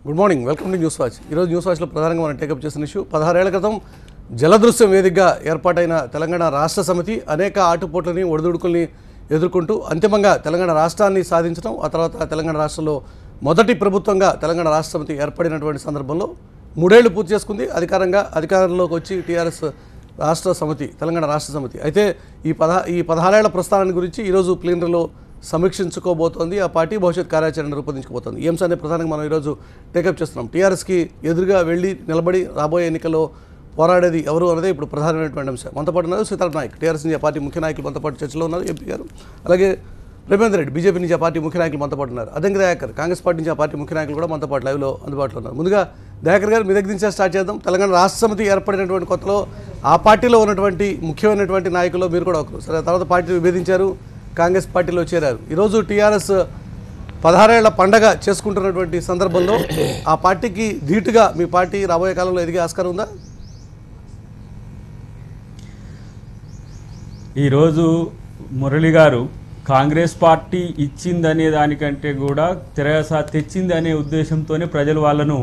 Good morning, welcome to news watch. ఈరోజు news వాచ్లో ప్రధానంగా మనం టేకప్ చేసిన ఇష్యూ 16 ఏళ్ల క్రితం జలదృశ్యం వేదికగా ఏర్పాటైన తెలంగాణ రాష్ట్ర సమితి అనేక ఆటుపోట్లని ఒడిదుడుకుల్ని ఎదుర్కొంటూ అంతిమంగా తెలంగాణ రాష్ట్రాన్ని సాధించడం, ఆ తర్వాత తెలంగాణ రాష్ట్రంలో మొదటి ప్రభుత్వంగా తెలంగాణ రాష్ట్ర సమితి ఏర్పడినటువంటి సందర్భంలో 3 ఏళ్లు పూర్తి చేసుకుంది. అధికారంలోకి వచ్చి టీఆర్ఎస్ రాష్ట్ర సమితి, తెలంగాణ రాష్ట్ర సమితి అయితే ఈ 16 ఏళ్ల ప్రస్థానాన్ని గురించి ఈరోజు ప్లీనరీలో సమీక్షించుకోబోతోంది. ఆ పార్టీ భవిష్యత్ కార్యాచరణ రూపొందించుకోబోతోంది. ఈ అంశాన్ని ప్రధానంగా మనం ఈరోజు టేకప్ చేస్తున్నాం. టీఆర్ఎస్కి ఎదురుగా వెళ్ళి నిలబడి రాబోయే ఎన్నికల్లో పోరాడేది ఎవరు అనేది ఇప్పుడు ప్రధానమైనటువంటి అంశం. మనతో పాటు ఉన్నారు సీతారాం నాయక్, టీఆర్ఎస్ నుంచి ఆ పార్టీ ముఖ్య నాయకులు మనతో పాటు చర్చలో ఉన్నారు, ఎంపీ గారు. అలాగే రేవంత్ రెడ్డి, బీజేపీ నుంచి ఆ పార్టీ ముఖ్య నాయకులు మనతో పాటు ఉన్నారు. అదంకి దయాకర్, కాంగ్రెస్ పార్టీ నుంచి ఆ పార్టీ ముఖ్య నాయకులు కూడా మనతో పాటు లైవ్లో అందుబాటులో ఉన్నారు. ముందుగా దయాకర్ గారు, మీ దగ్గర నుంచే స్టార్ట్ చేద్దాం. తెలంగాణ రాష్ట్ర సమితి ఏర్పడినటువంటి కొత్తలో ఆ పార్టీలో ఉన్నటువంటి ముఖ్యమైనటువంటి నాయకులు మీరు కూడా ఒకరు. సరే, తర్వాత పార్టీ విభేదించారు, కాంగ్రెస్ పార్టీలో చేరారు. ఈరోజు టీఆర్ఎస్ 16 ఏళ్ల పండగ చేసుకుంటున్నటువంటి సందర్భంలో ఆ పార్టీకి ధీటుగా మీ పార్టీ రాబోయే కాలంలో ఎదిగే ఆస్కారం ఉందా? ఈరోజు మురళి గారు కాంగ్రెస్ పార్టీ ఇచ్చిందనే దానికంటే కూడా తెచ్చింది అనే ఉద్దేశంతోనే ప్రజలు వాళ్ళను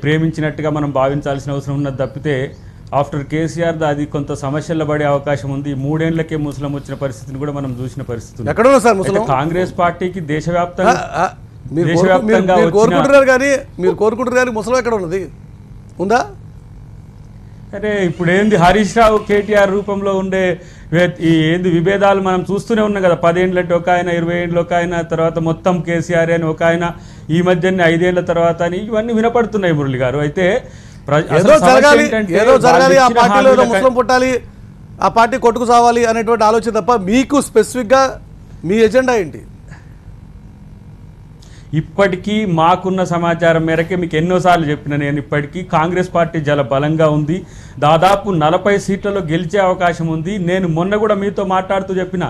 ప్రేమించినట్టుగా మనం భావించాల్సిన అవసరం ఉన్నది తప్పితే ఆఫ్టర్ కేసీఆర్ అది కొంత సమస్యల్లో పడే అవకాశం ఉంది. 3 ఏళ్లకే ముస్లిం వచ్చిన పరిస్థితిని కూడా మనం చూసిన పరిస్థితి. ఎక్కడ సార్ ముస్లిం? కాంగ్రెస్ పార్టీకి దేశవ్యాప్తంగా కోరుకుంటున్నారు కానీ మీరు కోరుకుంటున్నారు కానీ ముస్లిం ఎక్కడ ఉన్నది ఉందా? అరే ఇప్పుడు ఏంది హరీష్ రావు కేటీఆర్ రూపంలో ఉండే ఏంది విభేదాలు మనం చూస్తూనే ఉన్నాం కదా. 10 ఏళ్ళకి ఒక ఆయన, 20 ఏళ్ళకి ఒక ఆయన, తర్వాత మొత్తం కేసీఆర్ అని ఒక ఆయన, ఈ మధ్యనే 5 ఏళ్ల తర్వాత అని ఇవన్నీ వినపడుతున్నాయి మురళి గారు. అయితే ఏదో జరగాలి, ఆ పార్టీలో ఏదో ముస్లిం పుట్టాలి, ఆ పార్టీ కొట్టుకు సావాలి అనేటువంటి ఆలోచన తప్ప మీకు స్పెసిఫిక్గా మీ ఎజెండా ఏంటి? ఇప్పటికీ మాకున్న సమాచారం మేరకే మీకు ఎన్నోసార్లు చెప్పిన నేను, ఇప్పటికీ కాంగ్రెస్ పార్టీ చాలా బలంగా ఉంది. దాదాపు 40 సీట్లలో గెలిచే అవకాశం ఉంది. నేను మొన్న కూడా మీతో మాట్లాడుతూ చెప్పిన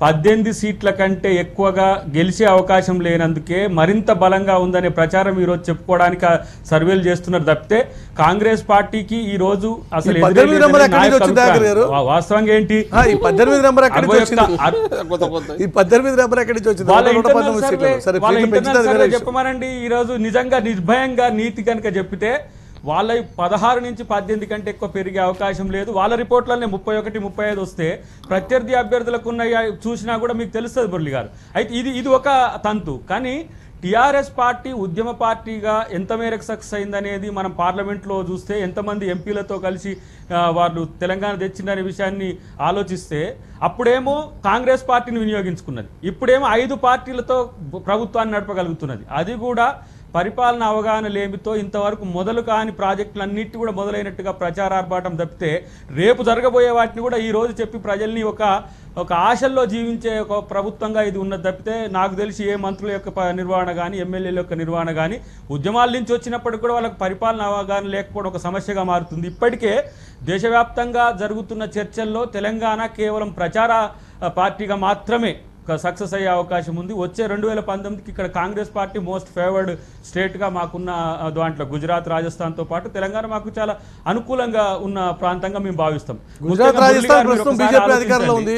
18 సీట్ల కంటే ఎక్కువగా గెలిచే అవకాశం లేనందుకే మరింత బలంగా ఉందనే ప్రచారం ఈరోజు చెప్పుకోవడానికి సర్వేలు చేస్తున్నారు తప్పితే కాంగ్రెస్ పార్టీకి ఈ రోజు అసలు వాస్తవంగా ఏంటి ఈ 18 నెంబర్ ఎక్కడి నుంచి వచ్చింది చెప్పమనండి. ఈ రోజు నిజంగా నిర్భయంగా నీతి కనుక చెప్పితే వాళ్ళ 16 నుంచి 18 కంటే ఎక్కువ పెరిగే అవకాశం లేదు. వాళ్ళ రిపోర్ట్లనే 31, 35 వస్తే ప్రత్యర్థి అభ్యర్థులకు ఉన్న చూసినా కూడా మీకు తెలుస్తుంది మురళి గారు. అయితే ఇది ఒక తంతు. కానీ టీఆర్ఎస్ పార్టీ ఉద్యమ పార్టీగా ఎంత మేరకు సక్సెస్ అయిందనేది మనం పార్లమెంట్లో చూస్తే, ఎంతమంది ఎంపీలతో కలిసి వాళ్ళు తెలంగాణ తెచ్చిందనే విషయాన్ని ఆలోచిస్తే అప్పుడేమో కాంగ్రెస్ పార్టీని వినియోగించుకున్నది, ఇప్పుడేమో 5 పార్టీలతో ప్రభుత్వాన్ని నడపగలుగుతున్నది. అది కూడా పరిపాలన అవగాహన లేమితో ఇంతవరకు మొదలు కాని ప్రాజెక్టులన్నిటి కూడా మొదలైనట్టుగా ప్రచారార్భాటం తప్పితే రేపు జరగబోయే వాటిని కూడా ఈ రోజు చెప్పి ప్రజల్ని ఒక ఆశల్లో జీవించే ఒక ప్రభుత్వంగా ఇది ఉన్నది తప్పితే నాకు తెలిసి ఏ మంత్రుల యొక్క నిర్వహణ కానీ, ఎమ్మెల్యేల యొక్క నిర్వహణ కానీ, ఉద్యమాల నుంచి వచ్చినప్పటికి కూడా వాళ్ళకి పరిపాలన అవగాహన లేకపోవడం ఒక సమస్యగా మారుతుంది. ఇప్పటికే దేశవ్యాప్తంగా జరుగుతున్న చర్చల్లో తెలంగాణ కేవలం ప్రచార పార్టీగా మాత్రమే సక్సెస్ అయ్యే అవకాశం ఉంది. వచ్చే 2019కి ఇక్కడ కాంగ్రెస్ పార్టీ మోస్ట్ ఫేవర్డ్ స్టేట్గా మాకున్న దాంట్లో గుజరాత్, రాజస్థాన్తో పాటు తెలంగాణ మాకు చాలా అనుకూలంగా ఉన్న ప్రాంతంగా మేము భావిస్తాం. గుజరాత్, రాజస్థాన్ ప్రస్తుతం బీజేపీ అధికారంలో ఉంది.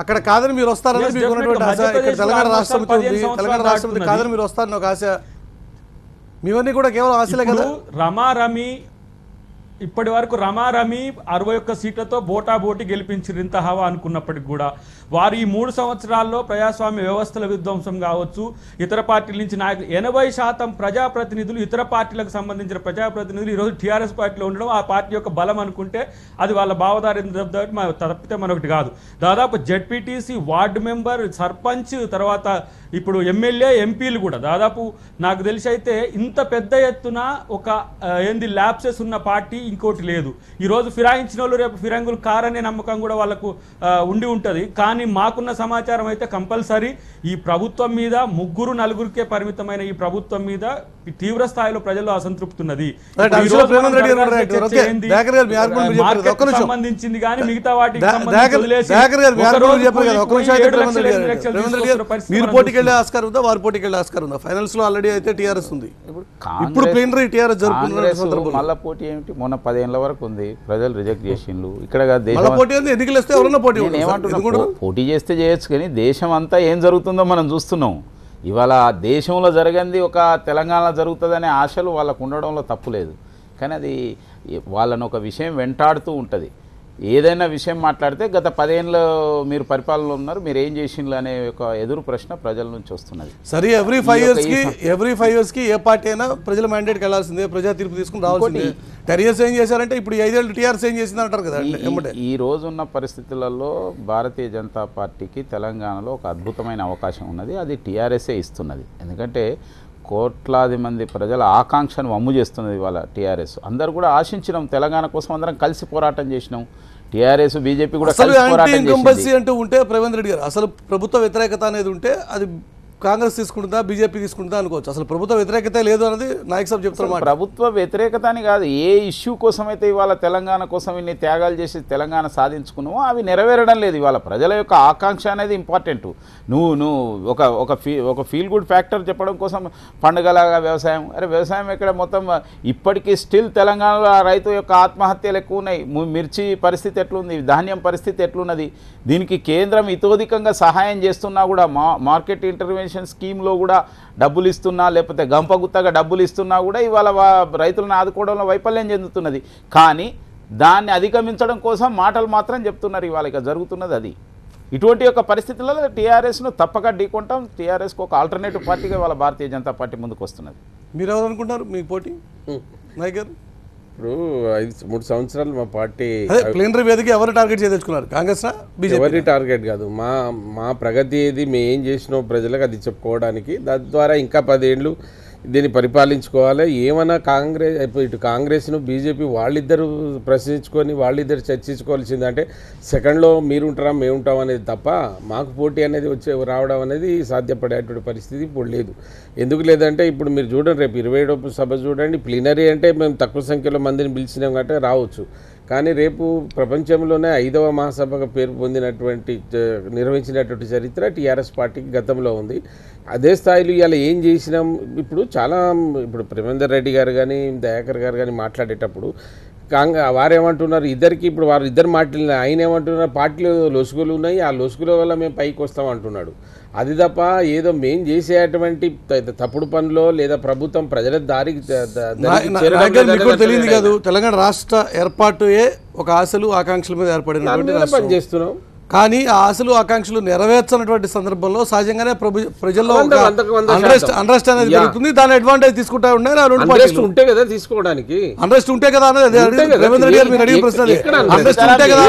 అక్కడ కాదని మీరు వస్తారని మీకు ఉన్నటువంటి ఆశ, ఇక్కడ తెలంగాణ రాష్ట్ర సమితి ఉంది, తెలంగాణ రాష్ట్ర సమితి కాదని మీరు వస్తారని ఒక ఆశ, మీవన్నీ కూడా కేవలం ఆశలే కదా. రమారమి ఇప్పటి వరకు రమారమి 61 సీట్లతో బోటాబోటి గెలిపించారు. ఇంత హవా అనుకున్నప్పటికి కూడా వారు ఈ 3 సంవత్సరాల్లో ప్రజాస్వామ్య వ్యవస్థల విధ్వంసం కావచ్చు, ఇతర పార్టీల నుంచి నాయకులు 80% ప్రజాప్రతినిధులు, ఇతర పార్టీలకు సంబంధించిన ప్రజాప్రతినిధులు ఈరోజు టీఆర్ఎస్ పార్టీలో ఉండడం ఆ పార్టీ యొక్క బలం అనుకుంటే అది వాళ్ళ భావదారి తప్పితే మరొకటి కాదు. దాదాపు జెడ్పీటీసీ, వార్డు మెంబర్, సర్పంచ్, తర్వాత ఇప్పుడు ఎమ్మెల్యే, ఎంపీలు కూడా దాదాపు నాకు తెలిసి అయితే ఇంత పెద్ద ఎత్తున ఒక ల్యాప్సెస్ ఉన్న పార్టీ ఇంకోటి లేదు. ఈరోజు ఫిరాయించిన వాళ్ళు రేపు ఫిరంగులు కారనే నమ్మకం కూడా వాళ్ళకు ఉండి ఉంటుంది. కానీ మాకున్న సమాచారం అయితే కంపల్సరీ ఈ ప్రభుత్వం మీద 3, 4కే పరిమితమైన ఈ ప్రభుత్వం మీద తీవ్ర స్థాయిలో ప్రజల్లో అసంతృప్తి ఉన్నది. సంబంధించింది కానీ మిగతా వాటికి మీరు పోటీకి వెళ్ళే ఆస్కారం ఉందా, వారు పోటీకి వెళ్ళే ఆస్కారం ఉందా? ఫైనల్స్ లో ఆల్రెడీ అయితే టీఆర్ఎస్ ఉంది. ఇప్పుడు ప్లీనరీ టీఆర్ఎస్ జరుగుతుంది. మళ్ళా పోటీ ఏమిటి? మొన్న 10 ఏళ్ల వరకు ఉంది, ప్రజలు రిజెక్ట్ చేసిండ్రు. ఇక్కడ పోటీ చేస్తే చేయొచ్చు కానీ దేశం అంతా ఏం జరుగుతుందో మనం చూస్తున్నాం. ఇవాళ దేశంలో జరిగింది ఒక తెలంగాణలో జరుగుతుందనే ఆశలు వాళ్ళకు ఉండడంలో తప్పులేదు. కానీ అది వాళ్ళని ఒక విషయం వెంటాడుతూ ఉంటుంది. ఏదైనా విషయం మాట్లాడితే గత 10 ఏళ్ళు మీరు పరిపాలనలో ఉన్నారు, మీరు ఏం చేసిండ్రు అనే ఒక ఎదురు ప్రశ్న ప్రజల నుంచి వస్తున్నది. సరే, ఎవ్రీ 5 ఇయర్స్కి ఏ పార్టీ అయినా ప్రజల మ్యాండేట్కి వెళ్ళాల్సిందే, ప్రజా తీర్పు తీసుకుని రావాల్సిందే. 10 years ఏం చేశారంటే ఇప్పుడు 5 ఏళ్ళు టీఆర్ఎస్ ఏం చేసింది అంటారు కదా. ఈ రోజున్న పరిస్థితులలో భారతీయ జనతా పార్టీకి తెలంగాణలో ఒక అద్భుతమైన అవకాశం ఉన్నది. అది టీఆర్ఎస్ఏ ఇస్తున్నది. ఎందుకంటే కోట్లాది మంది ప్రజల ఆకాంక్షను వమ్ము చేస్తున్నది ఇవాళ టీఆర్ఎస్. అందరూ కూడా ఆశించినాం, తెలంగాణ కోసం అందరం కలిసి పోరాటం చేసినాం. టీఆర్ఎస్ బీజేపీ కూడా అసలు యాంటీ ఇన్కంబెన్సీ అంటూ ఉంటే రేవంత్ రెడ్డి గారు అసలు ప్రభుత్వ వ్యతిరేకత అనేది ఉంటే అది కాంగ్రెస్ తీసుకుంటుందా బీజేపీ తీసుకుంటుందా అనుకోవచ్చు. అసలు ప్రభుత్వ వ్యతిరేకత లేదు అనేది నాయక్ సాబ్ చెప్తున్నారు. ప్రభుత్వ వ్యతిరేకత అని కాదు, ఏ ఇష్యూ కోసం అయితే ఇవాళ తెలంగాణ కోసం ఇన్ని త్యాగాలు చేసి తెలంగాణ సాధించుకున్నామో అవి నెరవేరడం లేదు. ఇవాళ ప్రజల యొక్క ఆకాంక్ష అనేది ఇంపార్టెంట్. నువ్వు ఒక ఫీల్ గుడ్ ఫ్యాక్టర్ చెప్పడం కోసం పండుగలాగా వ్యవసాయం, అరే వ్యవసాయం ఎక్కడ మొత్తం ఇప్పటికీ స్టిల్ తెలంగాణలో రైతు యొక్క ఆత్మహత్యలు ఎక్కువ ఉన్నాయి. మిర్చి పరిస్థితి ఎట్లుంది, ధాన్యం పరిస్థితి ఎట్లున్నది, దీనికి కేంద్రం ఇతోధికంగా సహాయం చేస్తున్నా కూడా మార్కెట్ ఇంటర్వెన్షన్ స్కీమ్లో కూడా డబ్బులు ఇస్తున్నా, లేకపోతే గంపగుత్తగా డబ్బులు ఇస్తున్నా కూడా ఇవాళ రైతులను ఆదుకోవడంలో వైఫల్యం చెందుతున్నది. కానీ దాన్ని అధిగమించడం కోసం మాటలు మాత్రం చెప్తున్నారు. ఇవాళ ఇక జరుగుతున్నది అది. ఇటువంటి యొక్క పరిస్థితులలో టీఆర్ఎస్ను తప్పక ఢీకొంటాం. టీఆర్ఎస్కి ఒక ఆల్టర్నేటివ్ పార్టీగా వాళ్ళ భారతీయ జనతా పార్టీ ముందుకు వస్తున్నది. మీరు ఎవరు అనుకుంటారు మీ పోటీ నాయక్ గారు? ఇప్పుడు 3 సంవత్సరాలు మా పార్టీ ప్లీనరీ వేదిక ఎవరు టార్గెట్ చేయదలుచుకున్నారు? కాంగ్రెస్ ఎవరి టార్గెట్ కాదు, మా ప్రగతి ఏది, మేము ఏం చేసినాం ప్రజలకు అది చెప్పుకోవడానికి. దాని ద్వారా ఇంకా 10 ఏళ్ళు దీన్ని పరిపాలించుకోవాలి. ఏమన్నా కాంగ్రెస్ ఇటు కాంగ్రెస్ను బీజేపీ వాళ్ళిద్దరూ ప్రశ్నించుకొని వాళ్ళిద్దరు చర్చించుకోవాల్సిందంటే సెకండ్లో మీరుంటారా మేముంటాం అనేది తప్ప మాకు పోటీ అనేది రావడం అనేది సాధ్యపడేటువంటి పరిస్థితి ఇప్పుడు లేదు. ఎందుకు లేదంటే ఇప్పుడు మీరు చూడండి, రేపు 27వ సభ చూడండి, ప్లీనరీ అంటే మేము తక్కువ సంఖ్యలో మందిని పిలిచినాం కాబట్టి రావచ్చు. కానీ రేపు ప్రపంచంలోనే 5వ మహాసభగా పేరు పొందినటువంటి నిర్వహించినటువంటి చరిత్ర టీఆర్ఎస్ పార్టీకి గతంలో ఉంది. అదే స్థాయిలో ఇలా ఏం చేసినాం. ఇప్పుడు ప్రేమేందర్ రెడ్డి గారు కానీ దయాకర్ గారు కానీ మాట్లాడేటప్పుడు వారేమంటున్నారు, ఇప్పుడు వారు ఇద్దరు మాట్లాడిన ఆయన ఏమంటున్నారు, పార్టీలో లొసుగులు ఉన్నాయి, ఆ లొసుగుల వల్ల మేము పైకి వస్తాం అంటున్నాడు. అది తప్ప ఏదో మేం చేసేటువంటి తప్పుడు పనులో లేదా ప్రభుత్వం ప్రజల దారికి తెలియదు కాదు. తెలంగాణ రాష్ట్ర ఏర్పాటు ఒక ఆశలు ఆకాంక్షల మీద ఏర్పడిన పని చేస్తున్నాం. కానీ ఆ ఆశలు ఆకాంక్షలు నెరవేర్చినటువంటి సందర్భంలో సహజంగానే ప్రజల్లో అన్రెస్ట్ అనేది జరుగుతుంది. దాని అడ్వాంటేజ్ తీసుకుంటా ఉన్నారు. అన్రెస్ట్ ఉంటే కదా తీసుకోవడానికి, అన్రెస్ట్ ఉంటే కదా అనేది రేవంత్ రెడ్డి గారు మీరు అడిగిన ప్రశ్న. అన్రెస్ట్ ఉంటే కదా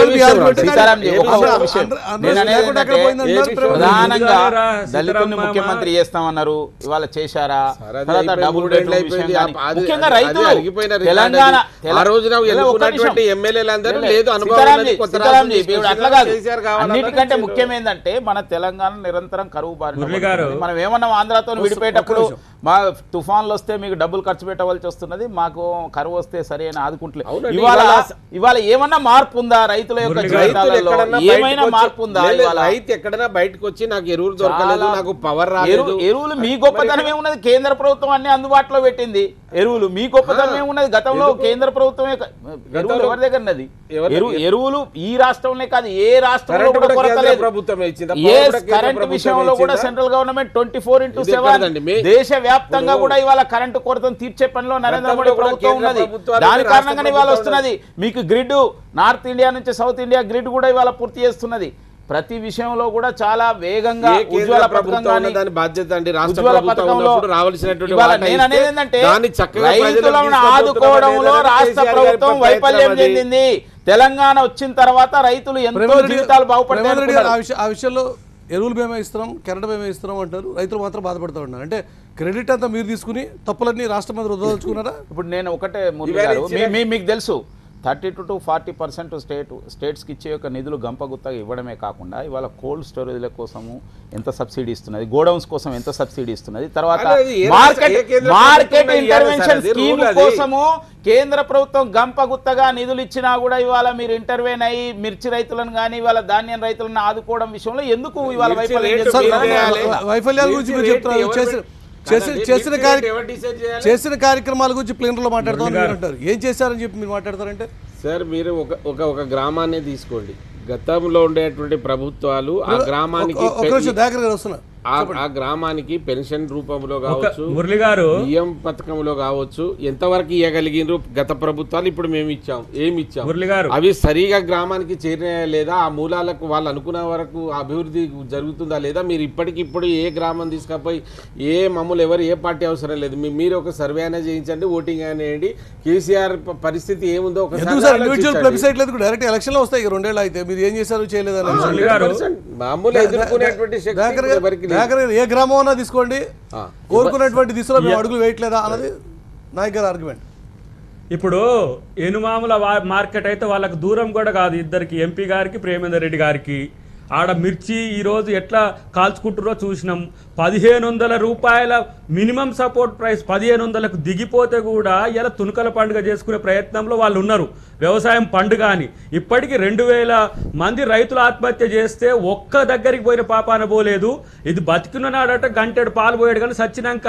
ప్రధానంగా దళితుల్ని ముఖ్యమంత్రి చేస్తామన్నారు, ఇవాళ చేశారా? ముఖ్యంగా రైతులు తెలంగాణ ఎమ్మెల్యేలందరూ లేదు అట్లా కాదు. అన్నిటికంటే ముఖ్యం ఏంటంటే మన తెలంగాణ నిరంతరం కరువు బారిన. మనం ఏమన్నా ఆంధ్రాతో విడిపోయేటప్పుడు మా తుఫాన్లు వస్తే మీకు డబ్బులు ఖర్చు పెట్టవలసి వస్తున్నది, మాకు కరువు వస్తే సరే అని ఆదుకుంటలేదు. ఇవాళ ఏమన్నా మార్పు ఉందా రైతుల యొక్క జీవితాలలో? ఏమైనా మార్పు ఉందా? రైతు ఎక్కడైనా బయటకు వచ్చి నాకు ఎరువులు దొరకలేదు, నాకు పవర్ రాలేదు. ఎరువులు మీ గొప్పతనం ఏమున్నది? కేంద్ర ప్రభుత్వం అన్ని అందుబాటులో పెట్టింది. ఎరువులు మీ గొప్పతనం ఏమున్నది? గతంలో కేంద్ర ప్రభుత్వమే ఎరువులు ఎవరి దగ్గర ఉన్నది? ఎరువులు ఈ రాష్ట్రంలో కాదు, ఏ రాష్ట్రంలో కూడా కొరత లేదు. కరెంట్ విషయంలో కూడా సెంట్రల్ గవర్నమెంట్ 24/7 దేశ వ్యాప్తంగా కూడా ఇవాళ కరెంటు కొరతను తీర్చే పనిలో నరేంద్ర మోడీ ప్రభుత్వం ఉన్నది. దాని కారణంగానే ఇవాళ వస్తున్నది. మీకు గ్రిడ్ నార్త్ ఇండియా నుంచి సౌత్ ఇండియా గ్రిడ్ కూడా ఇవాళ పూర్తి చేస్తున్నది. ప్రతి విషయంలో కూడా చాలా వేగంగా ఉజ్వల పథకంలో రైతులను ఆదుకోవడంలో రాష్ట్ర ప్రభుత్వం వైఫల్యం చెందింది. తెలంగాణ వచ్చిన తర్వాత రైతులు ఎంతో జీవితాలు బాగుపడతాయి. ఆ విషయంలో ఎరువులు బీమా ఇస్తున్నాం, కరెంట్ బీమా ఇస్తున్నాం అంటారు, రైతులు మాత్రం బాధపడుతూ ఉన్నారు. అంటే క్రెడిట్ అంతా మీరు తీసుకుని తప్పులన్నీ రాష్ట్రం మీద రుద్దదలుచుకున్నారా? ఇప్పుడు నేను ఒకటే మీకు తెలుసు, 32 to 40% స్టేట్స్కి ఇచ్చే యొక్క నిధులు గంపగుత్తగా ఇవ్వడమే కాకుండా ఇవాళ కోల్డ్ స్టోరేజ్ల కోసము ఎంత సబ్సిడీ ఇస్తున్నది, గోడౌన్స్ కోసం ఎంత సబ్సిడీ ఇస్తున్నది, తర్వాత మార్కెట్ ఇంటర్వెన్షన్ స్కీమ్ కోసము కేంద్ర ప్రభుత్వం గంపగుత్తగా నిధులు ఇచ్చినా కూడా ఇవాళ మీరు ఇంటర్వెన్ అయ్యి మిర్చి రైతులను కానీ ఇవాళ ధాన్యం రైతులను ఆదుకోవడం విషయంలో ఎందుకు ఇవాళ వైఫల్యాల గురించి మీరు చెప్తున్నారు? చేసిన కార్యక్రమాల గురించి ప్లేన్లో మాట్లాడతారు, ఏం చేశారని చెప్పి మీరు మాట్లాడతారంటే? సార్ మీరు ఒక గ్రామాన్ని తీసుకోండి, గతంలో ఉండేటువంటి ప్రభుత్వాలు ఆ గ్రామానికి ఆ గ్రామానికి పెన్షన్ రూపంలో కావచ్చు, మురళి గారు బియ్యం పథకంలో కావచ్చు, ఎంతవరకు ఇవ్వగలిగినారు గత ప్రభుత్వాలు? ఇప్పుడు మేము ఇచ్చాం, ఏమి ఇచ్చాం? మురళి గారు అవి సరిగా గ్రామానికి చేరినాయా లేదా? ఆ మూలాలకు వాళ్ళు అనుకున్న వరకు అభివృద్ధి జరుగుతుందా లేదా? మీరు ఇప్పటికిప్పుడు ఏ గ్రామం తీసుకపోయి మమ్మల్ని ఎవరు ఏ పార్టీ అవసరం లేదు, మీరు ఒక సర్వే అయినా చేయించండి, ఓటింగ్ అయినా వేయండి. కేసీఆర్ పరిస్థితి ఏముందో ఒకసారి డైరెక్ట్ ఎలక్షన్ లో వస్తాయి 2 ఏళ్ళు అయితే మీరు ఏం చేశారు చేయలేదని మామూలు ఎదుర్కొనేటువంటి శక్తి ఏ గ్రామం అన్నా తీసుకోండి, కోరుకున్నటువంటి దిశలో మేము అడుగులు వేయట్లేదా అన్నది నాయక్ గారి ఆర్గ్యుమెంట్. ఇప్పుడు ఎనుమాముల మార్కెట్ అయితే వాళ్ళకు దూరం కూడా కాదు, ఇద్దరికి, ఎంపీ గారికి, ప్రేమేందర్ రెడ్డి గారికి. ఆడ మిర్చి ఈరోజు ఎట్లా కాల్చుకుంటారో చూసినాం. 1500 రూపాయల మినిమం సపోర్ట్ ప్రైస్ 1500కు దిగిపోతే కూడా ఇలా తునకల పండుగ చేసుకునే ప్రయత్నంలో వాళ్ళు ఉన్నారు. వ్యవసాయం పండుగ అని ఇప్పటికీ 2000 మంది రైతులు ఆత్మహత్య చేస్తే ఒక్క దగ్గరికి పోయిన పాపాన పోలేదు. ఇది బతికిన నాడట గంటెడు పాలు పోయాడు కానీ సచ్చినాక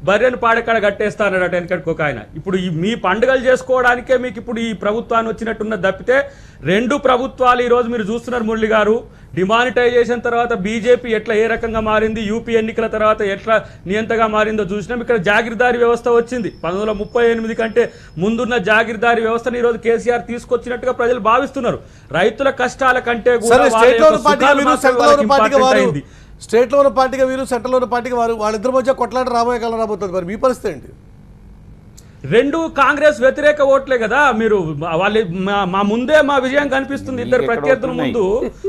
బర్రెను పాడెక్కడ కట్టేస్తానడట వెనకడికి ఒక ఆయన. ఇప్పుడు మీ పండుగలు చేసుకోవడానికే మీకు ఇప్పుడు ఈ ప్రభుత్వాన్ని వచ్చినట్టున్న తప్పితే 2 ప్రభుత్వాలు ఈరోజు మీరు చూస్తున్నారు. మురళి గారు, డిమానిటైజేషన్ తర్వాత బీజేపీ ఎట్లా ఏ రకంగా మారింది, యూపీ ఎన్నికల తర్వాత ఎట్లా నియంతగా మారిందో చూసినాం. ఇక్కడ జాగీర్దారీ వ్యవస్థ వచ్చింది. 1938 కంటే ముందున్న జాగీర్దారీ వ్యవస్థను ఈరోజు కేసీఆర్ తీసుకొచ్చినట్టుగా ప్రజలు భావిస్తున్నారు. రైతుల కష్టాల కంటే కూడా స్టేట్ లో ఉన్న పార్టీగా వీరు, సెంట్రల్ లో ఉన్న పార్టీగా వారు, వాళ్ళిద్దరి మధ్య కొట్లాట రాబోయే కాలం రాబోతుంది. మరి మీ పరిస్థితి ఏంటి? 2 కాంగ్రెస్ వ్యతిరేక ఓట్లే కదా. మీరు వాళ్ళు మా ముందే మా విజయం కనిపిస్తుంది. ఇద్దరు ప్రత్యర్థుల ముందు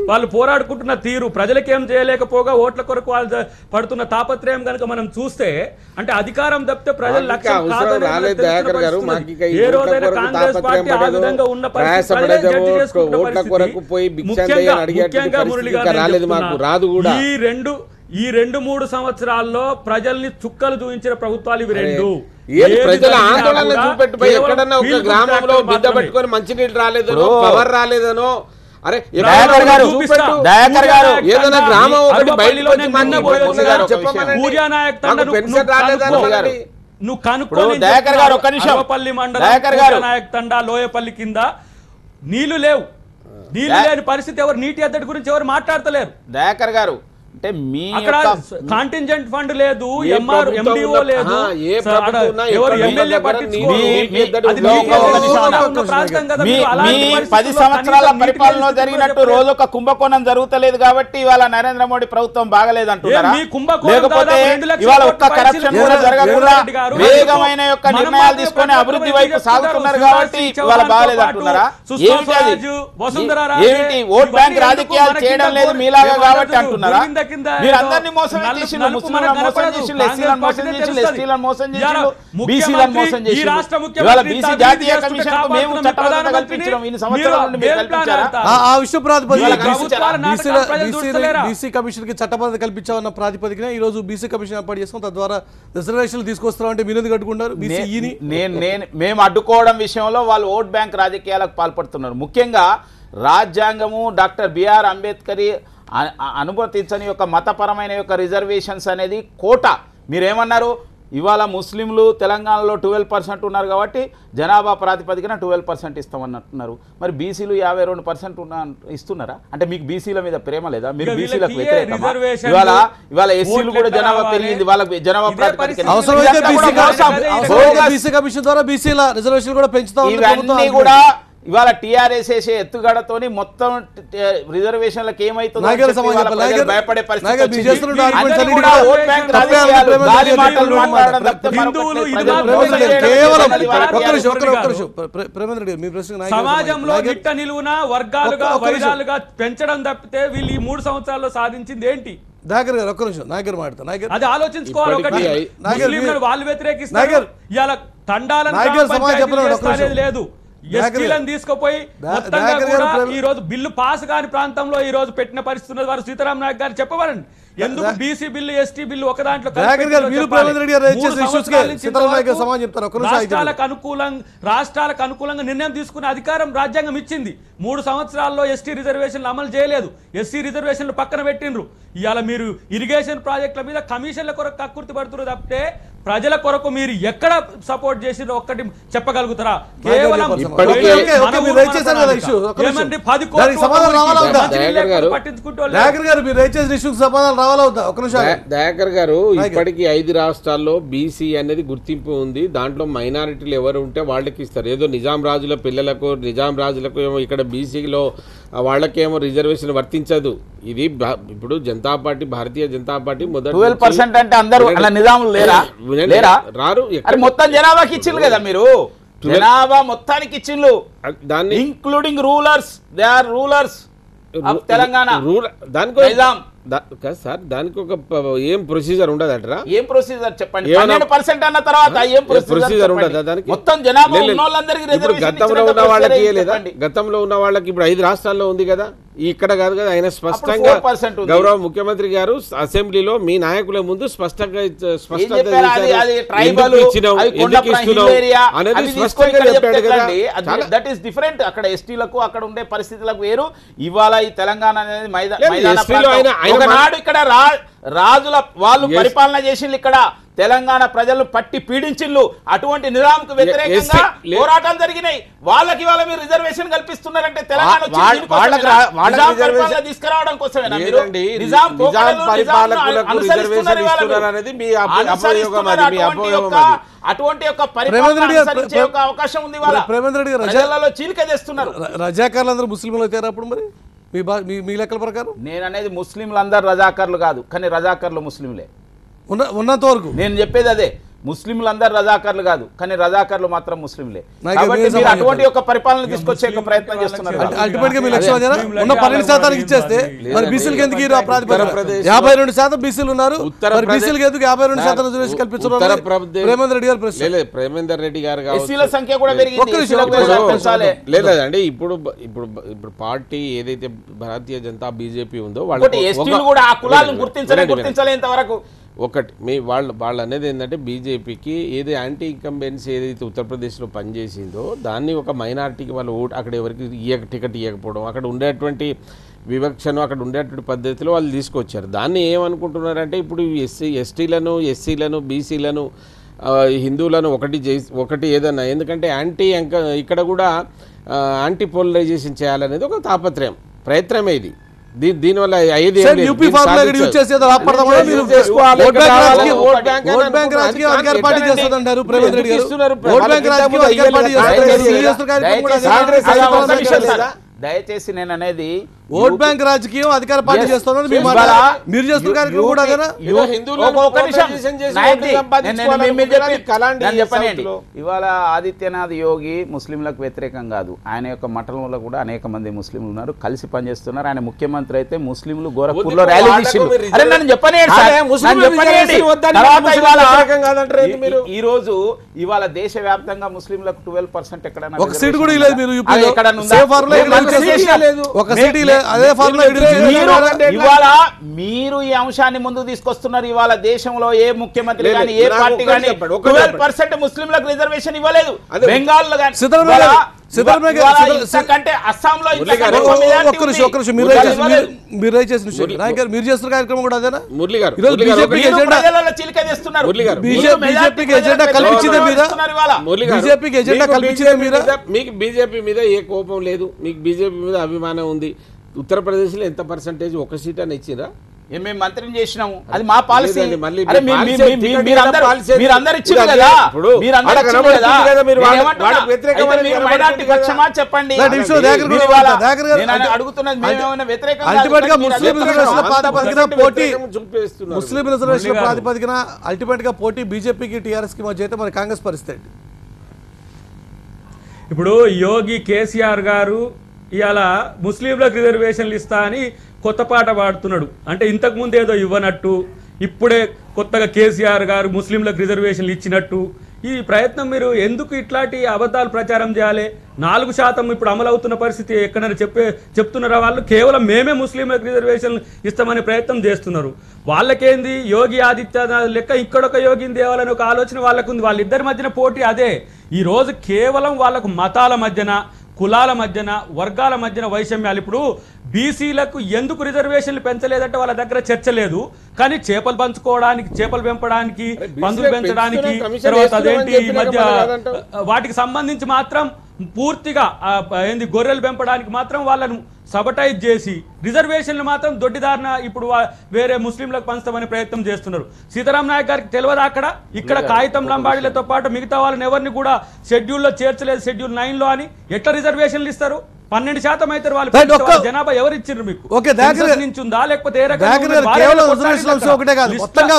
వాళ్ళు పోరాడుకుంటున్న తీరు, ప్రజలకేం చేయలేకపోగా ఓట్ల కొరకు వాళ్ళు పడుతున్న తాపత్రయం కనుక మనం చూస్తే అంటే అధికారం తప్పితే ప్రజల లక్ష్యం ఏ రోజైనా కాంగ్రెస్ పార్టీ ఆ విధంగా ఉన్న ముఖ్యంగా మురళి గారు ఈ 2-3 సంవత్సరాల్లో ప్రజల్ని చుక్కలు చూపించిన ప్రభుత్వాలు ఇవి 2. ప్రజల ఆందోళన చూపెట్టిపోయి ఎక్కడన్నా ఒక గ్రామంలో బిడ్డ పెట్టుకొని మంచినీళ్ళు రాలేదనో, పవర్ రాలేదనో, అరే ఏదైనా గ్రామం ఒకటి బయటకు వచ్చి నువ్వు కనుక్కోపల్లి మండలం నాయక్ తండా లోయపల్లి కింద నీళ్లు లేవు. నీళ్లు లేని పరిస్థితి, ఎవరు నీటి ఎద్దడి గురించి ఎవరు మాట్లాడతలేరు. దయాకర్ గారు, అంటే మీ అక్కడ కాంటింజెంట్ ఫండ్ లేదు, ఎండిఓ లేదు, ఎవరు ఎమ్మెల్యే 10 సంవత్సరాల పరిపాలనలో జరిగినట్టు రోజు ఒక కుంభకోణం జరుగుతలేదు కాబట్టి ఇవాళ నరేంద్ర మోడీ ప్రభుత్వం బాగలేదు అంటున్నారా? లేకపోతే ఇవాళ ఒక్క కరప్షన్ కూడా జరగకుండా వేగమైన యొక్క నిర్ణయాలు తీసుకొని అభివృద్ధి వైపు సాగుతున్నారు కాబట్టి ఇవాళ బాగలేదు అంటున్నారా? ఏమిటి ఓట్ బ్యాంక్ రాజకీయాలు చేయడం లేదు మీలాగా కాబట్టి అంటున్నారా? మీరు అందరినీ మోసం చేసి, ముస్లింలను మోసం చేసి, ఎస్సీలను మోసం చేసి, ఎస్టీలను మోసం చేసి, బీసీలను మోసం చేసి, ఇవాళ బీసీ జాతీయ కమిషన్ కు మేము చట్టబద్ధత కల్పించడం ఇన్ని సంవత్సరాల నుండి మీరు కల్పించారా? ఆ విషయ ప్రాతిపదికన బీసీ కమిషన్ కి చట్టబద్ధత కల్పించామన్న ప్రాతిపదికన ఈ రోజు బీసీ కమిషన్ ఏర్పాటు చేస్తాం. తద్వారా రిజర్వేషన్లు తీసుకొస్తామంటే మీరు ఎందుకు అడ్డుకుంటారు? మేము అడ్డుకోవడం విషయంలో వాళ్ళు ఓట్ బ్యాంక్ రాజకీయాలకు పాల్పడుతున్నారు. ముఖ్యంగా రాజ్యాంగము డాక్టర్ బిఆర్ అంబేద్కర్ అనుమతించని యొక్క మతపరమైన యొక్క రిజర్వేషన్స్ అనేది కోట. మీరేమన్నారు? ఇవాళ ముస్లింలు తెలంగాణలో 12% ఉన్నారు కాబట్టి జనాభా ప్రాతిపదికన 12% ఇస్తామన్నట్టున్నారు. మరి బీసీలు 52% ఇస్తున్నారా? అంటే మీకు బీసీల మీద ప్రేమ లేదా? మీరు బీసీలకు వ్యతిరేకమా? ఇవాళ ఎస్సీలు కూడా జనాభా పెరిగింది, వాళ్ళకి జనాభా ప్రాతిపదికన ఇవన్నీ కూడా ఇవాళ టీఆర్ఎస్ వేసే ఎత్తుగడతోని మొత్తం రిజర్వేషన్లకు ఏమైతుందో భయపడే పరిస్థితి. సమాజంలో నిట్ట నిలువున వర్గాలుగా వైరాలుగా పెంచడం తప్పితే వీళ్ళు ఈ 3 సంవత్సరాల్లో సాధించింది ఏంటి? నాయకర్ గారు ఒక్క నిమిషం, నాయకర్ మాట్లాడతారు. అది ఆలోచించుకోవాలి. ఒకటి వాళ్ళు వ్యతిరేకిస్తారు, ఇవాళ తండాలను లేదు, ఎస్టీలను తీసుకుపోయి మొత్తంగా కూడా ఈ రోజు బిల్లు పాస్ కాని ప్రాంతంలో ఈ రోజు పెట్టిన పరిస్థితి వారు సీతారాం నాయక్ గారు చెప్పవాలండి. ఎందుకు బీసీ బిల్లు, ఎస్టీ బిల్లు ఒక దాంట్లో రాష్ట్రాలకు అనుకూలంగా నిర్ణయం తీసుకునే అధికారం రాజ్యాంగం ఇచ్చింది. 3 సంవత్సరాల్లో ఎస్టీ రిజర్వేషన్లు అమలు చేయలేదు, ఎస్సీ రిజర్వేషన్లు పక్కన పెట్టిండ్రు. ఇవాళ మీరు ఇరిగేషన్ ప్రాజెక్టుల మీద కమిషన్ల కొరకు కక్కుర్తి పడుతున్నారు తప్పితే ప్రజల కొరకు మీరు ఎక్కడ సపోర్ట్ చేసిరో ఒక్కటి చెప్పగలుగుతారా? కేవలం పట్టించుకుంటూ కావాలా వద్దా? ఒక నిమిషం దయాకర్ గారు, ఇప్పటికీ 5 రాష్ట్రాల్లో బీసీ అనేది గుర్తింపు ఉంది. దాంట్లో మైనారిటీలు ఎవరు ఉంటే వాళ్ళకి ఇస్తారు. ఏదో నిజాం రాజుల పిల్లలకు, నిజాం రాజులకు ఏమో ఇక్కడ బీసీలో వాళ్ళకేమో రిజర్వేషన్ వర్తించదు. ఇది ఇప్పుడు జనతా పార్టీ, భారతీయ జనతా పార్టీ మొదటి 12% అంటే అందరూ అలా నిజాములు లేరా రారు. మొత్తం జనాభాకి ఇచ్చిండ్రు కదా మీరు, జనాభా మొత్తానికి ఇచ్చిండ్రు, దాన్ని including rulers, they are rulers Telangana. Sir దానికి ఒక ఏం ప్రొసీజర్ ఉండదంటారా? ఏం ప్రొసీజర్ చెప్పండి. 12% అన్న తర్వాత ఏం ప్రొసీజర్ ఉండదా దానికి? మొత్తం జనాభా ఉన్నోళ్ళందరికీ రిజర్వేషన్ గతంలో ఉన్న వాళ్ళకి ఇవ్వలేదా? గతంలో ఉన్న వాళ్ళకి ఇప్పుడు 5 రాష్ట్రాల్లో ఉంది కదా, ఇక్కడ కాదు కదా. ఆయన స్పష్టంగా గౌరవ ముఖ్యమంత్రి గారు అసెంబ్లీలో మీ నాయకుల ముందు స్పష్టంగా దట్ ఈస్ డిఫరెంట్. అక్కడ ఎస్టీలకు అక్కడ ఉండే పరిస్థితులకు వేరు. ఇవాళ ఈ తెలంగాణ అనేది ఒకనాడు ఇక్కడ రాజుల వాళ్ళు పరిపాలన చేసిండ్రు, ఇక్కడ తెలంగాణ ప్రజలు పట్టి పీడించిల్లు. అటువంటి నిజాంకు వ్యతిరేకంగా పోరాటాలు జరిగినాయి. వాళ్ళకి వాళ్ళ మీరు రిజర్వేషన్ కల్పిస్తున్నారంటే తెలంగాణ తీసుకురావడం కోసమేనా? అటువంటి ఒక అవకాశం ఉంది. ప్రజలలో చీలిక చేస్తున్నారు. రజాకార్లు అందరూ ముస్లింలు అవుతారు అప్పుడు మరి మీ లెక్కల ప్రకారం? నేను అనేది ముస్లింలందరూ రజాకర్లు కాదు, కానీ రజాకర్లు ముస్లింలే ఉన్నంత వరకు. నేను చెప్పేది అదే, ముస్లింలందరూ రజాకర్లు కాదు, కానీ రజాకర్లు మాత్రం ముస్లింలే. కాబట్టి మీరు అటువంటి ఒక పరిపాలన తీసుకొచ్చే ప్రయత్నం చేస్తున్నారు. అల్టిమేట్ గా మీ లక్ష్యం అదేనా? ఉన్న 12% ఇచ్చేస్తే మరి బీసీలకు ఎందుకు 52% బీసీలు ఉన్నారు, బీసీలకు ఎందుకు 52% రిజర్వేషన్ కల్పించారు? ప్రేమేందర్ రెడ్డి గారు ఎస్సీల సంఖ్య కూడా పెరిగింది. లేదండి, ఇప్పుడు పార్టీ ఏదైతే భారతీయ జనతా బీజేపీ ఉందో వాళ్ళు ఎస్టీలు కూడా ఆ కులాలను గుర్తించలేంత వరకు ఒకటి వాళ్ళు అనేది ఏంటంటే బీజేపీకి ఏది యాంటీ ఇన్కంబెన్సీ ఏదైతే ఉత్తరప్రదేశ్లో పనిచేసిందో దాన్ని ఒక మైనారిటీకి వాళ్ళు ఓటు అక్కడ ఎవరికి టికెట్ ఇవ్వకపోవడం, అక్కడ ఉండేటువంటి వివక్షను, అక్కడ ఉండేటువంటి పద్ధతిలో వాళ్ళు తీసుకొచ్చారు. దాన్ని ఏమనుకుంటున్నారంటే ఇప్పుడు ఎస్టీలను, ఎస్సీలను, బీసీలను, హిందువులను ఒకటి ఏదన్నా, ఎందుకంటే ఇక్కడ కూడా యాంటీ పోలరైజేషన్ చేయాలనేది ఒక ప్రయత్నమే ఇది. దీనివల్ల దయచేసి నేను అనేది ఓట్ బ్యాంక్ రాజకీయం అధికార పార్టీ చేస్తున్నారు. మీరు చేస్తున్న కార్యక్రమం కూడా అదేనా? ఇవాళ ఆదిత్యనాథ్ యోగి ముస్లింలకు వ్యతిరేకం కాదు. ఆయన యొక్క మఠంలో కూడా అనేక మంది ముస్లింలు ఉన్నారు, కలిసి పనిచేస్తున్నారు. ఆయన ముఖ్యమంత్రి అయితే ముస్లింలు గోరఖ్పూర్ లో ర్యాలీ చేసిండ్రు. ఈ రోజు ఇవాళ దేశ వ్యాప్తంగా ముస్లింలకు 12% ఎక్కడైనా ఒక సీట్ కూడా లేదు. మీరు ఇవాళ మీరు ఈ అంశాన్ని ముందుకు తీసుకొస్తున్నారు. ఇవాళ దేశంలో ఏ ముఖ్యమంత్రి కానీ ఏ పార్టీ కానీ 12% ముస్లింలకు రిజర్వేషన్ ఇవ్వలేదు. బెంగాల్లో కంటే అస్సాంలో మీరు చేస్తున్న కార్యక్రమం కూడా అదేనా? చిలిక చేస్తున్నారు. బీజేపీకి ఎజెండా కల్పించిందే మీద, బీజేపీకి ఎజెండా కల్పించిందే మీద. మీకు బీజేపీ మీద ఏ కోపం లేదు, మీకు బీజేపీ మీద అభిమానం ఉంది. ఉత్తరప్రదేశ్లో ఎంత పర్సెంటేజ్, ఒక సీట్ అని ఇచ్చిరా? మేము మంత్రిని చేసినాము, అది మా పాలసీ. చెప్పండి. ముస్లిం రిజర్వేషన్ ప్రాతిపదికన అల్టిమేట్ గా పోటీ బీజేపీకి టీఆర్ఎస్ కి మధ్య అయితే మరి కాంగ్రెస్ పరిస్థితి. ఇప్పుడు యోగి కేసీఆర్ గారు ఇవాళ ముస్లింలకు రిజర్వేషన్లు ఇస్తా అని కొత్త పాట పాడుతున్నాడు. అంటే ఇంతకుముందు ఏదో ఇవ్వనట్టు, ఇప్పుడే కొత్తగా కేసీఆర్ గారు ముస్లింలకు రిజర్వేషన్లు ఇచ్చినట్టు. ఈ ప్రయత్నం మీరు ఎందుకు ఇట్లాంటి అబద్ధాలు ప్రచారం చేయాలి? 4% ఇప్పుడు అమలవుతున్న పరిస్థితి ఎక్కడైనా చెప్తున్నారా? వాళ్ళు కేవలం మేమే ముస్లింలకు రిజర్వేషన్లు ఇస్తామనే ప్రయత్నం చేస్తున్నారు. వాళ్ళకేంది యోగి ఆదిత్యనాథ్ లెక్క ఇక్కడొక యోగిని దేవాలని ఒక ఆలోచన వాళ్ళకుంది. వాళ్ళిద్దరి మధ్యన పోటీ అదే. ఈరోజు కేవలం వాళ్ళకు మతాల మధ్యన, కులాల మధ్యన, వర్గాల మధ్యన వైషమ్యాలు. ఇప్పుడు బీసీలకు ఎందుకు రిజర్వేషన్లు పెంచలేదంటే వాళ్ళ దగ్గర చర్చ లేదు, కానీ చేపలు పంచుకోవడానికి, చేపలు పెంపడానికి, పందులు పెంచడానికి, తర్వాత అదేంటి ఈ మధ్య వాటికి సంబంధించి మాత్రం పూర్తిగా ఏంది గొర్రెలు పెంపడానికి మాత్రం వాళ్ళను సబటైజ్ చేసి రిజర్వేషన్లు మాత్రం దొడ్డిదారిన ఇప్పుడు వేరే ముస్లింలకు పంచుతామనే ప్రయత్నం చేస్తున్నారు. సీతారాం నాయక్ గారికి తెలియదా అక్కడ ఇక్కడ కాగితం లంబాడీలతో పాటు మిగతా వాళ్ళని ఎవరిని కూడా షెడ్యూల్లో చేర్చలేదు, షెడ్యూల్ 9లో అని ఎట్లా రిజర్వేషన్లు ఇస్తారు? 12% అయితే వాళ్ళు జనాభా ఎవరు ఇచ్చిండ్రు మీకు? నుంచి ఉందా లేకపోతే ఏ రకంగా? ఒకటే కాదు, మొత్తంగా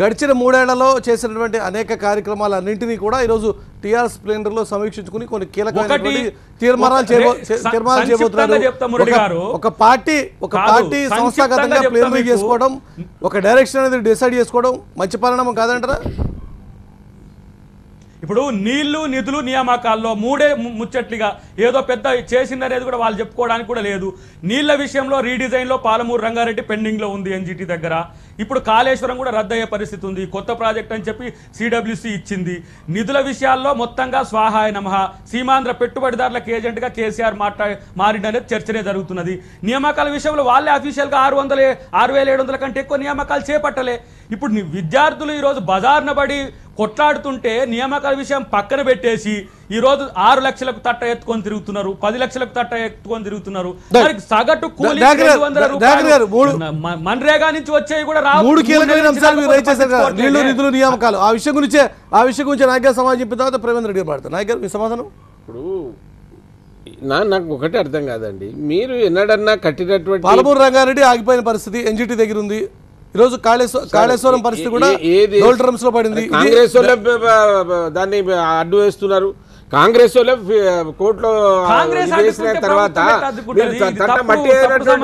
గడిచిన మూడేళ్లలో చేసినటువంటి అనేక కార్యక్రమాలన్నింటినీ కూడా ఈరోజు టీఆర్ఎస్ ప్లేనర్లో సమీక్షించుకుని కొన్ని కీలకమైన తీర్మానాలు చేయబోతున్నారు. ఒక పార్టీ సంస్థాగతంగా ప్లేనరీ చేసుకోవడం, ఒక డైరెక్షన్ అనేది డిసైడ్ చేసుకోవడం మంచి పరిణామం కాదంటారా? ఇప్పుడు నీళ్లు నిధులు నియామకాల్లో మూడే ముచ్చట్లుగా ఏదో పెద్ద చేసిందనేది కూడా వాళ్ళు చెప్పుకోవడానికి కూడా లేదు. నీళ్ల విషయంలో రీడిజైన్లో పాలమూరు రంగారెడ్డి పెండింగ్లో ఉంది ఎన్జిటి దగ్గర. ఇప్పుడు కాళేశ్వరం కూడా రద్దయ్యే పరిస్థితి ఉంది, కొత్త ప్రాజెక్ట్ అని చెప్పి సిడబ్ల్యూసి ఇచ్చింది. నిధుల విషయాల్లో మొత్తంగా స్వాహాయ నమః సీమాంధ్ర పెట్టుబడిదారులకు ఏజెంట్గా కేసీఆర్ మారిందనేది చర్చనే జరుగుతున్నది. నియామకాల విషయంలో వాళ్ళే అఫీషియల్గా 6,700 కంటే ఎక్కువ నియామకాలు చేపట్టలే. ఇప్పుడు విద్యార్థులు ఈరోజు బజార్న పడి కొట్లాడుతుంటే నియామకాల విషయం పక్కన పెట్టేసి ఈరోజు 6 లక్షలకు తట్ట ఎత్తుకొని తిరుగుతున్నారు, 10 లక్షలకు తట్ట ఎత్తుకొని తిరుగుతున్నారు. సగటు కూలీ 200 రూపాయలు మన్రేగా నుంచి వచ్చేవి కూడా రావు. 3 కీలకమైన అంశాలు రైట్ చేశారు, నీళ్లు నిధులు నియామకాలు. ఆ విషయం గురించి నాయక్ గారు సమాధానం చెప్పిన తర్వాత ప్రేమేంద్ర రెడ్డి మాట్లాడతారు. నాయక్ గారు మీ సమాధానం? ఇప్పుడు నాకు ఒకటే అర్థం కాదండి, మీరు ఎన్నడన్నా కట్టినటువంటి పాలమూరు రంగారెడ్డి ఆగిపోయిన పరిస్థితి ఎన్జిటి దగ్గర ఉంది. ఈరోజు కాళేశ్వరం పరిస్థితి కూడా డోల్డ్రమ్స్ లో పడింది. కాంగ్రెస్ దాన్ని అడ్డు వేస్తున్నారు. కాంగ్రెస్ కోర్టులో వేసిన తర్వాత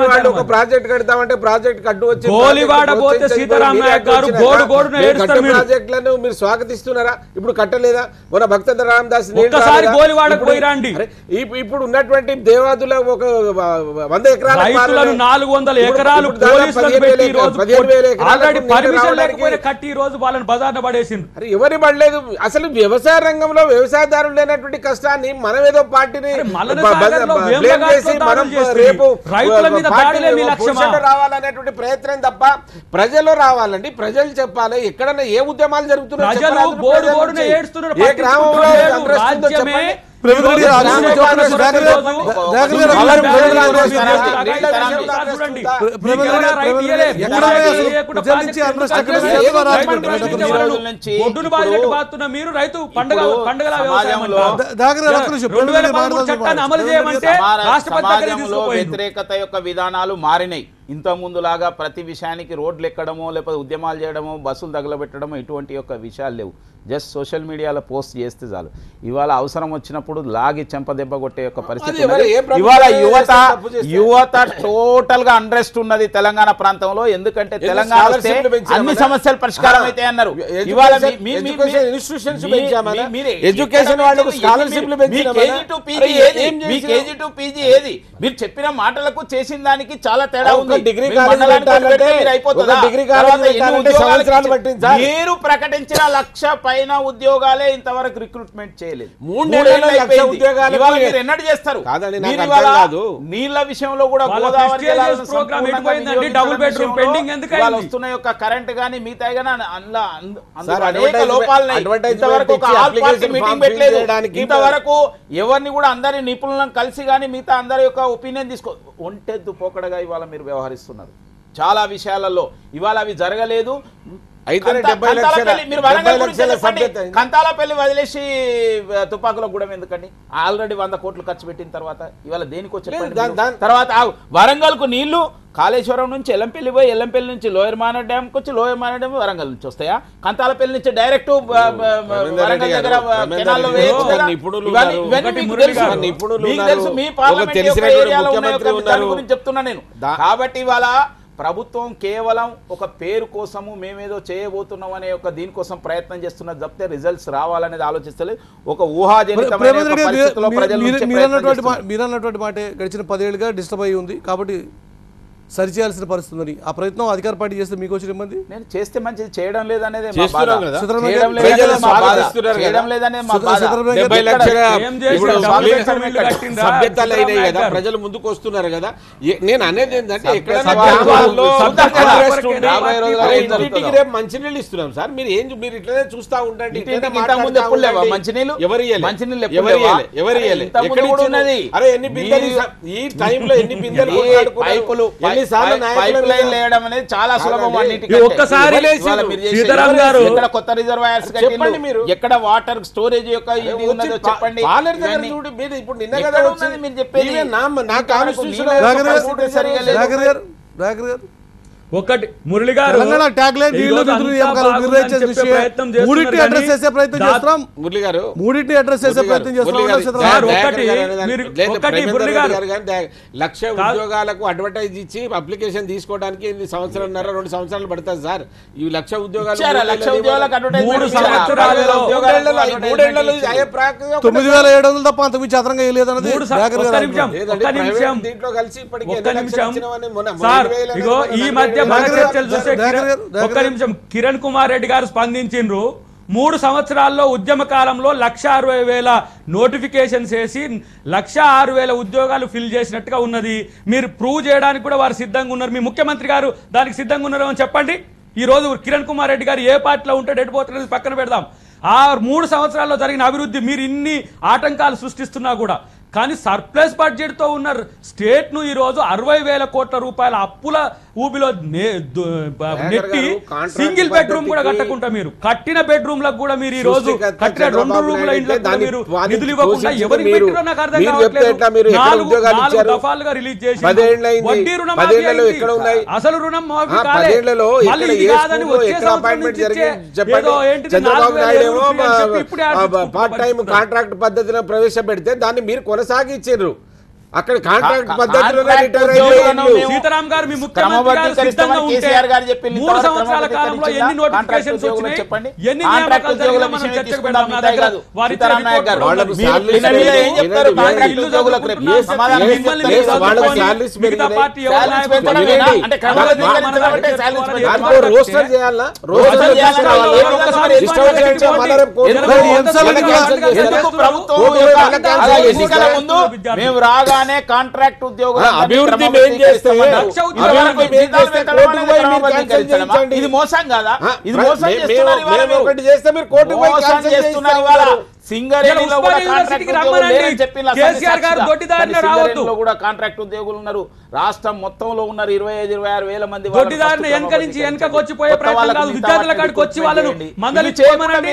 వాళ్ళు ఒక ప్రాజెక్ట్ కడతామంటే ప్రాజెక్ట్ అడ్డు వచ్చి ప్రాజెక్టులను మీరు స్వాగతిస్తున్నారా? ఇప్పుడు కట్టలేదా? మన భక్త రామదాస్ ఇప్పుడు ఉన్నటువంటి దేవాదుల ఒక 100 ఎకరాలు 400 ఎకరాలు 15,000 ఎకరాలు కట్టి ఈ రోజు వాళ్ళని బజార్న పడేసింది. ఎవరి పడలేదు. అసలు వ్యవసాయ రంగంలో వ్యవసాయదారులు లేనటువంటి కష్టాన్ని మనం ఏదో పార్టీని రేపు రావాలనేటువంటి ప్రయత్నం తప్ప ప్రజలు రావాలండి. ప్రజలు చెప్పాలి. ఎక్కడన్నా ఏ ఉద్యమాలు జరుగుతున్నాయి, ఏ గ్రామంలో చెప్పండి. మీరు రైతు పండుగల వ్యతిరేకత యొక్క విధానాలు మారినాయి. ఇంత ముందులాగా ప్రతి విషయానికి రోడ్లు ఎక్కడమో లేకపోతే ఉద్యమాలు చేయడమో బస్సులు తగలబెట్టడమో ఇటువంటి యొక్క విషయాలు లేవు. జస్ట్ సోషల్ మీడియాలో పోస్ట్ చేస్తే చాలు. ఇవాళ అవసరం వచ్చినప్పుడు లాగి చెంపదెబ్బ కొట్టే యొక్క పరిస్థితి. ఇవాళ యువత టోటల్ గా అన్రెస్ట్ ఉన్నది తెలంగాణ ప్రాంతంలో. ఎందుకంటే తెలంగాణ అన్ని సమస్యలు పరిష్కారం అయితే అన్నారు. ఇవాళ మీరు చెప్పిన మాటలకు చేసిన దానికి చాలా తేడా ఉంది. మీరు ప్రకటించిన 1,00,000 పైన ఉద్యోగాలే ఇంతవరకు రిక్రూట్మెంట్ చేయలేదు. 3 ఎన్నడూ చేస్తారు. నీళ్ల విషయంలో కూడా గోదావరి వస్తున్న యొక్క కరెంట్ గానీ మిగతా అనేక లోపాలని ఇంతవరకు మీటింగ్ పెట్టలేదు. ఇంతవరకు ఎవరిని కూడా అందరి నిపుణులను కలిసి కానీ మిగతా అందరి యొక్క ఒపీనియన్ తీసుకో ఒంటెద్దు పోకడగా ఇవాళ మీరు వ్యవహరిస్తున్నారు చాలా విషయాలలో. ఇవాళ అవి జరగలేదు. కంతాలపల్లి వదిలేసి తుపాకుల గూడెం ఎందుకండి? ఆల్రెడీ 100 కోట్లు ఖర్చు పెట్టిన తర్వాత ఇవాళ దేనికి వచ్చి తర్వాత వరంగల్ కు నీళ్లు కాళేశ్వరం నుంచి ఎల్లంపల్లి పోయి ఎల్లంపల్లి నుంచి లోయర్ మానర్ డ్యామ్ కి వచ్చి లోయర్ మానర్ డ్యామ్ వరంగల్ నుంచి వస్తాయా? కంతాలపల్లి నుంచి డైరెక్ట్ వరంగల్ దగ్గర కెనాల్లో వేయొచ్చు కదా. మీకు తెలుసు, మీ పార్లమెంట్ ఏరియాలో ఉన్న గురించి చెప్తున్నా నేను. కాబట్టి ఇవాళ ప్రభుత్వం కేవలం ఒక పేరు కోసము మేమేదో చేయబోతున్నాం అనే ఒక దీనికోసం ప్రయత్నం చేస్తున్నది తప్పితే రిజల్ట్స్ రావాలనేది ఆలోచిస్తలేదు. ఒక ఊహాజనితమైన మీరన్నటువంటి మాట గడిచిన 10 ఏళ్ళుగా డిస్టర్బ్ అయ్యి ఉంది. కాబట్టి సరిచేయాల్సిన పరిస్థితి ఉంది. ఆ ప్రయత్నం అధికార పార్టీ చేస్తే మీకు వచ్చిన ఇబ్బంది? నేను చేస్తే మంచిది, చేయడం లేదనేది మా బాధ. చేస్తున్నాం కదా. సిద్ధరామయ్య చేయడం గారు- లేదనేది మా బాధ. స్వాగతిస్తున్నారు కదా. చేయడం లేదనేది మా బాధ. సిద్ధరామయ్య గారు- 70 లక్షల ఏం చేశారు? ఇప్పుడు డబ్బులు ఇల్లు కట్టిండ్రా? సభ్యతలు అయినాయి కదా, సిద్ధరామయ్య ప్రజలు ముందుకు వస్తున్నారు కదా. నేను అనేది ఏంటంటే ఎక్కడైనా సభ్యత్వాలు- గ్రామాల్లో సభ్యత్వాలు interest ఉండి ఎవరికి 50 రోజులు ఎవరికి ఇంటింటికి రేపు మంచినీళ్ళు ఇస్తున్నాం సార్. మీరు ఇట్లనే చూస్తా ఉండండి. ఇంటింటికి ఇట్లనే ఇంతకు ముందు మాట్లాడుతా ఎప్పుడు లేవా ఉండండి. మంచినీళ్ళు? ఎవరు ఇయ్యలే? మంచినీళ్ళు ఎప్పుడు ఎవరు లేవా? ఇయ్యలే? ఎవరు ఇయ్యలే? ఇంతకు ముందు ఎక్కడ కూడా ఇచ్చిండ్రు? ఉన్నది. అరే ఎన్ని బిందెలు ఈ టైంలో ఎన్ని బిందెలు కొట్లాడుకున్నారు? ఎన్నిసార్లు నాయకుల లైన్ మీద- వేయడం అనేది చాలా సులభం. అన్నిటికంటే. ఈ ఒక్కసారి ఇవాళ మీరు చేసే- సీతారాం గారు ఎక్కడ కొత్త రిజర్వాయర్స్ చెప్పండి మీరు. ఎక్కడ వాటర్ స్టోరేజ్ యొక్క ఇది ఉన్నదో చెప్పండి. పాలేరు దగ్గర ఇవన్నీ చూడు, మీరు ఇప్పుడు నిన్న ఎక్కడ కదా ఉన్నది వచ్చింది? మీరు చెప్పేది? ఈవెన్ నా కాన్స్టిట్యూషన్ నీళ్ళ రాఘర్ గారు- పరిస్థితి సరిగా లేదు. రాఘర్ గారు ఒకటి మురళి గారు తెలంగాణ ట్యాగ్ లైన్ ఈ నీళ్లు రోజు నిధులు అంతా నియామకాలు బాగుందని నిర్ణయించే చెప్పే విషయం ప్రయత్నం మూడింటిని చేస్తున్నారు అడ్రస్ చేసే ప్రయత్నం కానీ చేస్తున్నాం. మురళి గారు మూడింటిని అడ్రస్ చేసే ప్రయత్నం చేస్తున్నాం. సార్, ఒకటి మీరు- ఒకటి మురళి గారు- లక్ష ఉద్యోగాలకు అడ్వర్టైజ్ ఇచ్చి అప్లికేషన్ తీసుకోవడానికి 1 సంవత్సరంన్నర 2 సంవత్సరాలు పడుతుంది సార్. ఈ లక్ష ఉద్యోగాలు ఇచ్చారా? లక్ష ఉద్యోగాలకు advertisement 3 ఇచ్చారా? సంవత్సరాలలో ఉద్యోగాలకు మూడేళ్లలో advertisement అయ్యే ప్రాక్టీస్ 9,700 తప్ప అంత మించి అదనంగా వేయలేదన్నది ఒక్క రాఘర్ గారు నిమిషం అంటున్నారు. ఒక్క నిమిషం దీంట్లో కలిసి ఇప్పటికి ఒక్క ఎన్ని లక్షలు నిమిషం ఇచ్చినామని మొన్న సార్ 20,000 ఇగో ఈ మధ్య మన రాఘర్ గారు- చర్చలు చూసే రాఘర్ గారు- ఒక్క నిమిషం కిరణ్ కుమార్ రెడ్డి గారు స్పందించిండ్రు. 3 సంవత్సరాల్లో ఉద్యమ కాలంలో 1,60,000 నోటిఫికేషన్స్ వేసి 1,06,000 ఉద్యోగాలు ఫిల్ చేసినట్టుగా ఉన్నది. మీరు ప్రూవ్ చేయడానికి కూడా వారు సిద్ధంగా ఉన్నారు. మీ ముఖ్యమంత్రి గారు దానికి సిద్ధంగా ఉన్నారు అని చెప్పండి. ఈ రోజు కిరణ్ కుమార్ రెడ్డి గారు ఏ పార్టీలో ఉంటే ఎడిపోతున్నది పక్కన పెడదాం. ఆ 3 సంవత్సరాల్లో జరిగిన అభివృద్ధి మీరు ఇన్ని ఆటంకాలు సృష్టిస్తున్నా కూడా కానీ సర్ప్లస్ బడ్జెట్తో ఉన్న స్టేట్ను ఈరోజు 60,000 కోట్ల రూపాయల అప్పుల ఊబిలో నెట్టి సింగిల్ బెడ్రూమ్ కూడా కట్టకుండా మీరు కట్టిన బెడ్రూమ్లకు కూడా మీరు ఈ రోజు కట్టిన 2 రూమ్ల ఇంట్లకు కూడా మీరు నిధులు ఇవ్వకుండా ఎవరికి పెట్టిరో నాకు అర్థం కావట్లేదు. 4 దఫాలుగా రిలీజ్ చేసి వడ్డీ రుణమాఫీ అయింది. అసలు రుణం మాఫీ కాలేదు. మళ్ళీ ఇది కాదని వచ్చే సంవత్సరం నుంచి ఇచ్చే ఏదో ఏంటిది 4,000 అని చెప్పి ఇప్పుడే పార్ట్ టైం కాంట్రాక్ట్ పద్ధతిలో ప్రవేశపెడితే దాన్ని మీరు కొనసాగించారు. అక్కడ కాంట్రాక్ట్ పద్ధతిలోనే రిటైర్ అయ్యారు. సీతారాం గారు మీ ముఖ్యమంత్రి గారు సిద్ధంగా ఉంటే కేసీఆర్ గారు చెప్పింది 3 సంవత్సరాల కాలంలో ఎన్ని నోటిఫికేషన్స్ వచ్చినాయి, చెప్పండి. ఎన్ని నియామకాలు జరిగినా మనం చర్చకు పెడదాం. నా దగ్గర వారి సీతారాం నాయక్ గారు వాళ్ళకు మీరు salaries నిన్న ఏం చెప్తారు? పెరిగినాయి. కాంట్రాక్ట్ ఇల్లు ఉద్యోగులకు రేపు చదువుకుంటున్నారు. సమాధానం ఏం మిమ్మల్ని చెప్తారు? మీరు చదువుకొని వాళ్ళకు salaries మిగతా పెరిగినాయి. పార్టీ ఎవరు salaries నాయకులు పెంచడమేనా? పెరిగినాయి. అంటే క్రమబద్ధీకరించడమంటే salaries పెంచడమా? దానికో రోస్టర్ చేయాలా? రోస్టర్ రోస్టర్ చేయాలా? చేయాలా? ఒక్కసారి ఇష్టం వచ్చినట్టు మన రేపు కోర్టులో ఎందుకు ఈ అంశాలన్నీ కూడా ఎందుకు ప్రభుత్వం కోర్టులో యొక్క వాళ్ళకి cancel చేసి ఎన్నికల ముందు మేము రాగానే కాంట్రాక్ట్ ఉద్యోగులు అభివృద్ధి ఏం చేస్తే ఇది మోసం కాదా? ఇది మోసం మేము చేస్తున్నారు ఇవాళ మీరు. ఒకటి చేస్తే మీరు కోర్టుకు పోయి మోసం cancel చేస్తున్నారు చేయిస్తారు ఇవాళ. ఇవాళ. సింగరేణిలో కూడా ఉస్మానియా కాంట్రాక్ట్ యూనివర్సిటీకి ఉద్యోగులు రమ్మనండి. లేరని చెప్పిన కేసీఆర్ గారు దొడ్డిదారిన కానీ రావద్దు. సింగరేణిలో కూడా కాంట్రాక్ట్ ఉద్యోగులు ఉన్నారు. రాష్ట్రం మొత్తంలో ఉన్నారు 25-26 వేల మంది. దొడ్డిదారిన వెనక నుంచి వెనకకు వచ్చిపోయే ప్రయత్నం కాదు. విద్యార్థుల కాడికి వచ్చి వాళ్ళను మందలించుకోమనండి.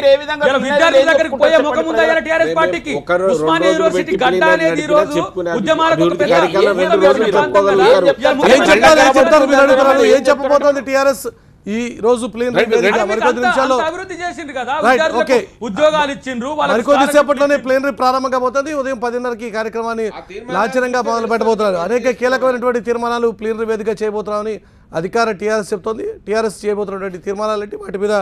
విద్యార్థుల దగ్గరికి పోయే ముఖం ఉందా టీఆర్ఎస్ పార్టీకి? ఉస్మానియా యూనివర్సిటీ గడ్డ అనేది ఈ రోజు ఉద్యమాలకు ఒక పెద్ద ఏం చెప్పాలి, ఏం చెప్తారు మీరు అడుగుతున్నారు? ఏం చెప్పబోతోంది టీఆర్ఎస్ ఈ రోజు ప్లేన్ మరికొద్ది నిమిషాల్లో అభివృద్ధి చేసిండ్రు కదా, రైట్, విద్యార్థులకు ఓకే. ఉద్యోగాలు ఇచ్చిండ్రు. మరికొద్ది సేపట్లోనే ప్లేనరీ ప్రారంభం కాబోతుంది. ఉదయం 10:30కి ఈ కార్యక్రమాన్ని లాంఛనంగా మొదలు పెట్టబోతున్నారు. అనేక కీలకమైనటువంటి తీర్మానాలు ప్లేనరీ వేదిక చేయబోతున్నామని అధికార టీఆర్ఎస్ చెప్తోంది. టీఆర్ఎస్ చేయబోతున్నటువంటి తీర్మానాలంటే వాటి మీద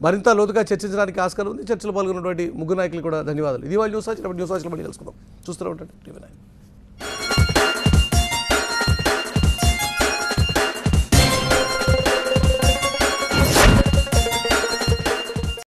మరింత లోతుగా చర్చించడానికి ఆస్కారం ఉంది. చర్చలో పాల్గొన్నటువంటి ముగ్గురు నాయకులు కూడా ధన్యవాదాలు. ఇది వాళ్ళ న్యూస్ వాచ్. న్యూస్ వాచ్లో మళ్ళీ తెలుసుకుందాం. చూస్తూనే ఉంటాడు TV9.